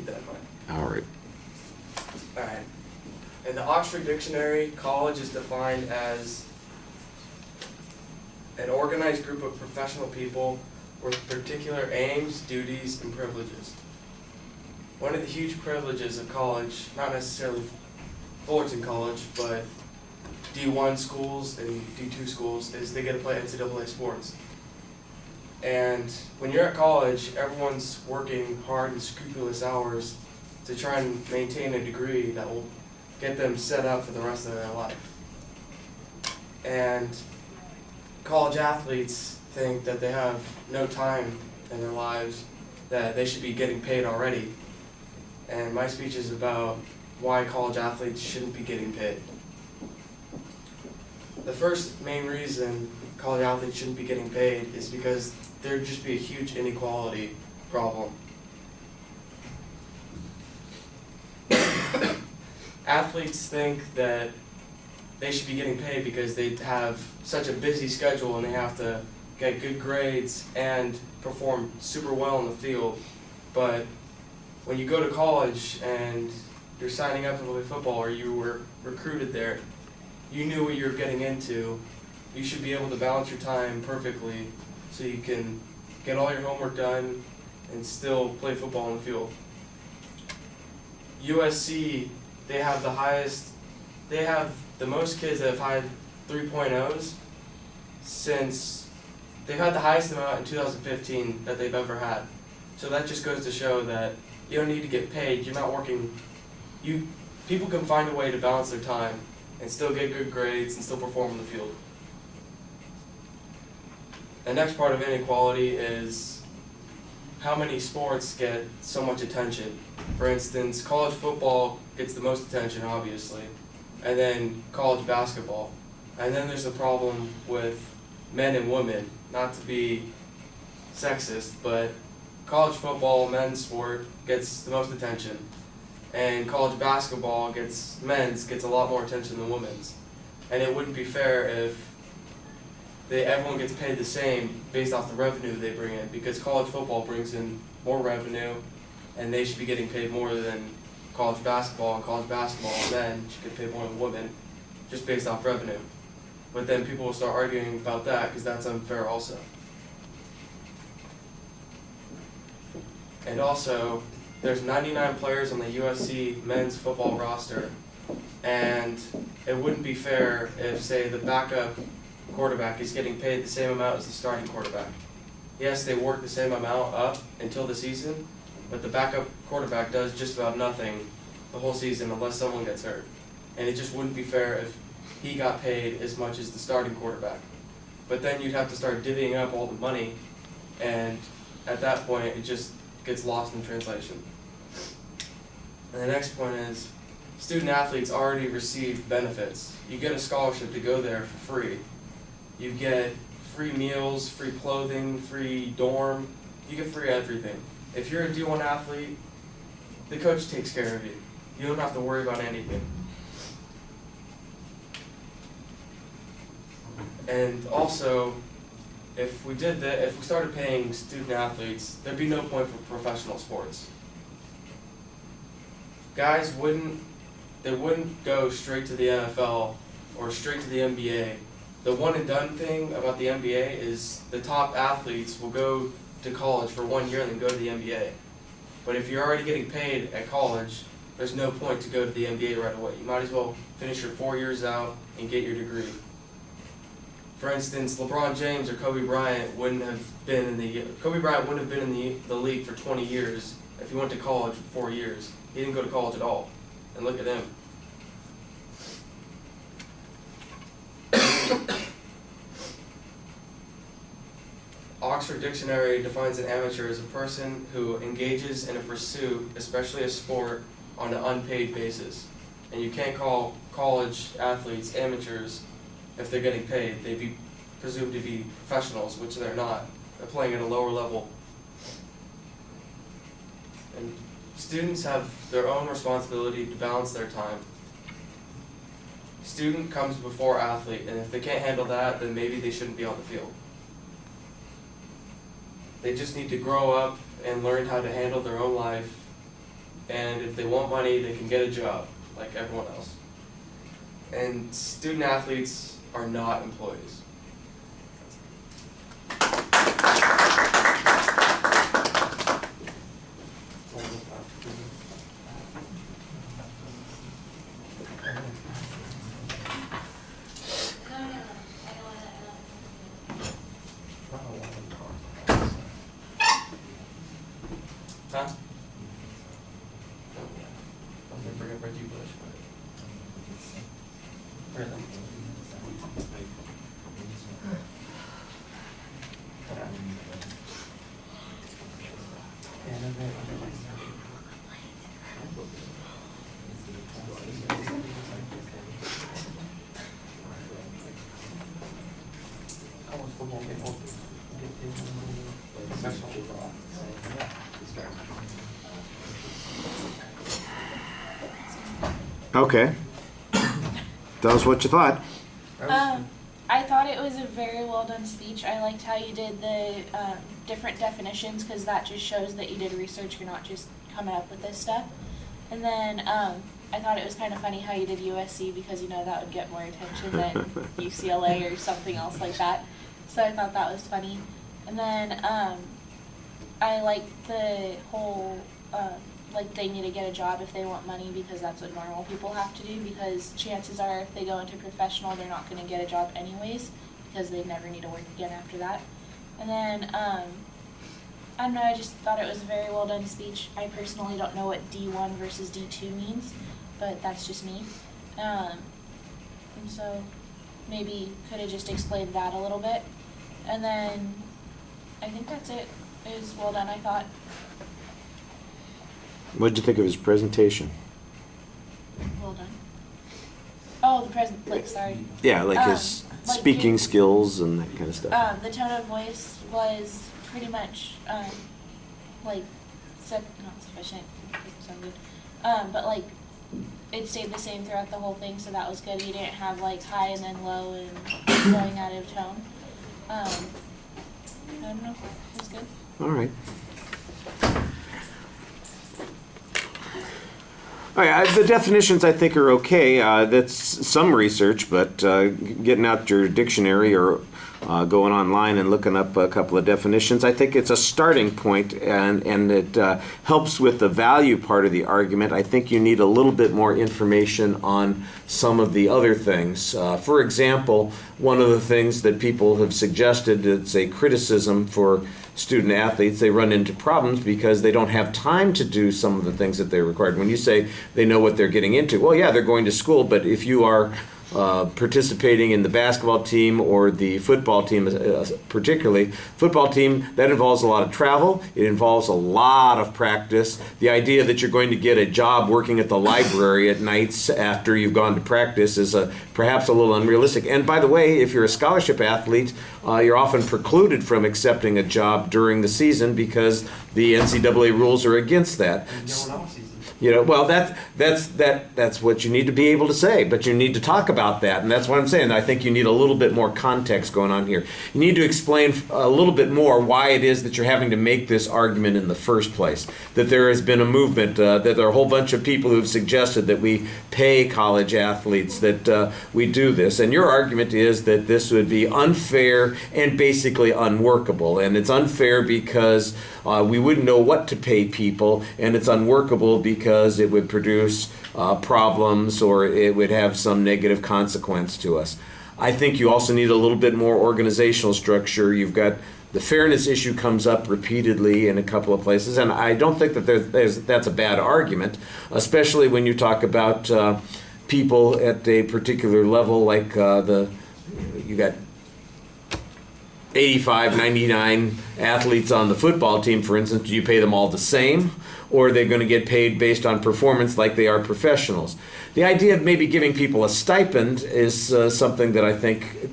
keep that in mind. All right. Alright. In the Oxford Dictionary, college is defined as an organized group of professional people with particular aims, duties, and privileges. One of the huge privileges of college, not necessarily Fullerton College, but D1 schools and D2 schools, is they get to play NCAA sports. And when you're at college, everyone's working hard and scrupulous hours to try and maintain a degree that will get them set up for the rest of their life. And college athletes think that they have no time in their lives, that they should be getting paid already. And my speech is about why college athletes shouldn't be getting paid. The first main reason college athletes shouldn't be getting paid is because there'd just be a huge inequality problem. Athletes think that they should be getting paid because they have such a busy schedule and they have to get good grades and perform super well in the field. But when you go to college and you're signing up to play football or you were recruited there, you knew what you were getting into. You should be able to balance your time perfectly so you can get all your homework done and still play football in the field. USC, they have the most kids that have had 3.0s since, they've had the highest amount in 2015 that they've ever had. So that just goes to show that you don't need to get paid, you're not working, people can find a way to balance their time and still get good grades and still perform in the field. The next part of inequality is how many sports get so much attention. For instance, college football gets the most attention, obviously, and then college basketball. And then there's the problem with men and women, not to be sexist, but college football, men's sport, gets the most attention. And college basketball gets a lot more attention than women's. And it wouldn't be fair if everyone gets paid the same based off the revenue they bring in, because college football brings in more revenue and they should be getting paid more than college basketball, and college basketball men should get paid more than women just based off revenue. But then people will start arguing about that because that's unfair also. And also, there's 99 players on the USC men's football roster, and it wouldn't be fair if, say, the backup quarterback is getting paid the same amount as the starting quarterback. Yes, they work the same amount up until the season, but the backup quarterback does just about nothing the whole season unless someone gets hurt. And it just wouldn't be fair if he got paid as much as the starting quarterback. But then you'd have to start divvying up all the money, and at that point it just gets lost in translation. And the next point is, student athletes already receive benefits. You get a scholarship to go there for free. You get free meals, free clothing, free dorm. You get free everything. If you're a D1 athlete, the coach takes care of you. You don't have to worry about anything. And also, if we did that, if we started paying student athletes, there'd be no point for professional sports. Guys wouldn't go straight to the NFL or straight to the NBA. The one and done thing about the NBA is the top athletes will go to college for 1 year and then go to the NBA. But if you're already getting paid at college, there's no point to go to the NBA right away. You might as well finish your 4 years out and get your degree. For instance, LeBron James or Kobe Bryant wouldn't have been in the league for 20 years if he went to college for 4 years. He didn't go to college at all. And look at him. Oxford Dictionary defines an amateur as a person who engages in a pursuit, especially a sport, on an unpaid basis. And you can't call college athletes amateurs if they're getting paid. They'd be presumed to be professionals, which they're not. They're playing at a lower level. And students have their own responsibility to balance their time. Student comes before athlete, and if they can't handle that, then maybe they shouldn't be on the field. They just need to grow up and learn how to handle their own life and if they want money, they can get a job like everyone else. And student athletes are not employees. Huh? I'm gonna bring up Reggie Bush, but really? How was football get old? Okay. Tell us what you thought. I thought it was a very well done speech. I liked how you did the different definitions, because that just shows that you did research. You're not just coming up with this stuff. And then I thought it was kind of funny how you did USC, because that would get more attention than UCLA or something else like that. So I thought that was funny. And then I liked the whole they need to get a job if they want money, because that's what normal people have to do, because chances are if they go into professional, they're not going to get a job anyways, because they never need to work again after that. And then I don't know, I just thought it was a very well done speech. I personally don't know what D1 versus D2 means, but that's just me. And so maybe could have just explained that a little bit. And then I think that's it. It was well done, I thought. What did you think of his presentation? Well done. Oh, the present, sorry. Yeah, like his like speaking his- skills and that kind of stuff. The tone of voice was pretty much, not sufficient, doesn't sound good. But it stayed the same throughout the whole thing, so that was good. You didn't have high and then low and going out of tone. I don't know, it was good. All right. All right, the definitions I think are okay. That's some research, but getting out your dictionary or going online and looking up a couple of definitions, I think it's a starting point, and it helps with the value part of the argument. I think you need a little bit more information on some of the other things. For example, one of the things that people have suggested that's a criticism for student athletes, they run into problems because they don't have time to do some of the things that they're required. When you say they know what they're getting into, well, yeah, they're going to school, but if you are participating in the basketball team or the football team, particularly football team, that involves a lot of travel. It involves a lot of practice. The idea that you're going to get a job working at the library at nights after you've gone to practice is perhaps a little unrealistic. And by the way, if you're a scholarship athlete, you're often precluded from accepting a job during the season because the NCAA rules are against that. Well, that's what you need to be able to say, but you need to talk about that, and that's what I'm saying. I think you need a little bit more context going on here. You need to explain a little bit more why it is that you're having to make this argument in the first place, that there has been a movement, that there are a whole bunch of people who've suggested that we pay college athletes, that we do this, and your argument is that this would be unfair and basically unworkable, and it's unfair because we wouldn't know what to pay people, and it's unworkable because it would produce problems or it would have some negative consequence to us. I think you also need a little bit more organizational structure. You've got the fairness issue comes up repeatedly in a couple of places, and I don't think that that's a bad argument, especially when you talk about people at a particular level, like you got 85, 99 athletes on the football team, for instance. Do you pay them all the same? Or are they going to get paid based on performance like they are professionals? The idea of maybe giving people a stipend is something that I think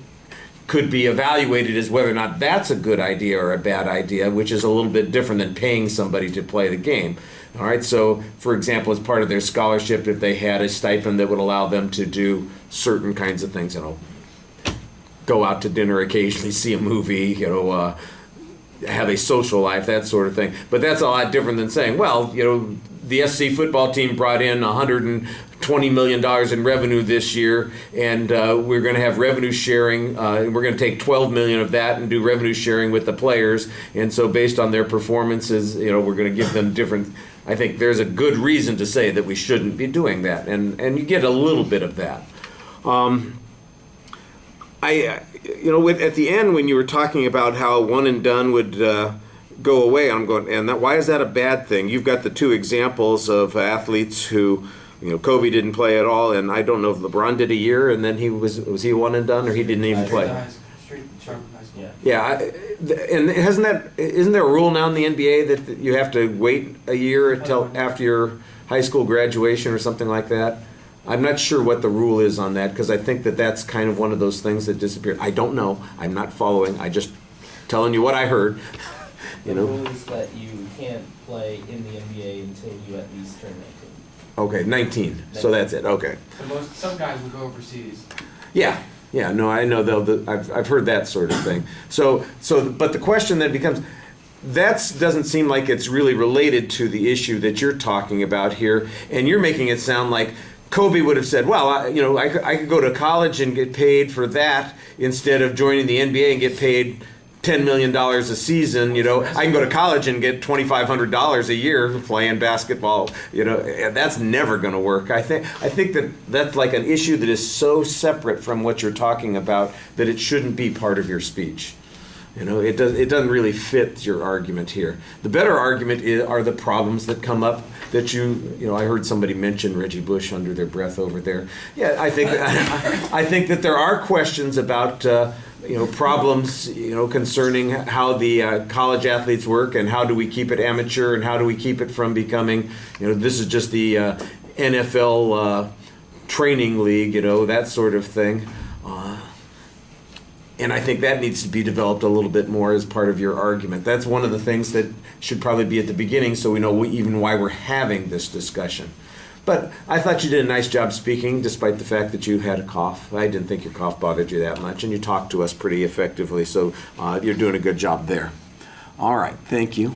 could be evaluated as whether or not that's a good idea or a bad idea, which is a little bit different than paying somebody to play the game. All right, so for example, as part of their scholarship, if they had a stipend that would allow them to do certain kinds of things, go out to dinner occasionally, see a movie, have a social life, that sort of thing. But that's a lot different than saying, well, the SC football team brought in $120 million in revenue this year, and we're going to have revenue sharing. And we're going to take $12 million of that and do revenue sharing with the players. And so based on their performances, we're going to give them different. I think there's a good reason to say that we shouldn't be doing that, and you get a little bit of that. At the end when you were talking about how one and done would go away, I'm going, and why is that a bad thing? You've got the two examples of athletes who, Kobe didn't play at all, and I don't know if LeBron did a year, and then was he one and done, or he didn't even play? Yeah, and isn't there a rule now in the NBA that you have to wait a year until after your high school graduation or something like that? I'm not sure what the rule is on that, because I think that that's kind of one of those things that disappeared. I don't know. I'm not following. I just telling you what I heard. The rule is that you can't play in the NBA until you at least turn 19. Okay, 19. So that's it. Okay. Some guys will go overseas. Yeah. No, I know I've heard that sort of thing. So, but the question then becomes, that doesn't seem like it's really related to the issue that you're talking about here, and you're making it sound like Kobe would have said, well, I could go to college and get paid for that instead of joining the NBA and get paid $10 million a season. I can go to college and get $2,500 a year playing basketball. That's never going to work. I think that's like an issue that is so separate from what you're talking about that it shouldn't be part of your speech. It doesn't really fit your argument here. The better argument are the problems that come up that I heard somebody mention Reggie Bush under their breath over there. Yeah, I think that there are questions about problems concerning how the college athletes work, and how do we keep it amateur, and how do we keep it from becoming this is just the NFL training league, that sort of thing. And I think that needs to be developed a little bit more as part of your argument. That's one of the things that should probably be at the beginning, so we know even why we're having this discussion. But I thought you did a nice job speaking, despite the fact that you had a cough. I didn't think your cough bothered you that much, and you talked to us pretty effectively, so you're doing a good job there. All right, thank you.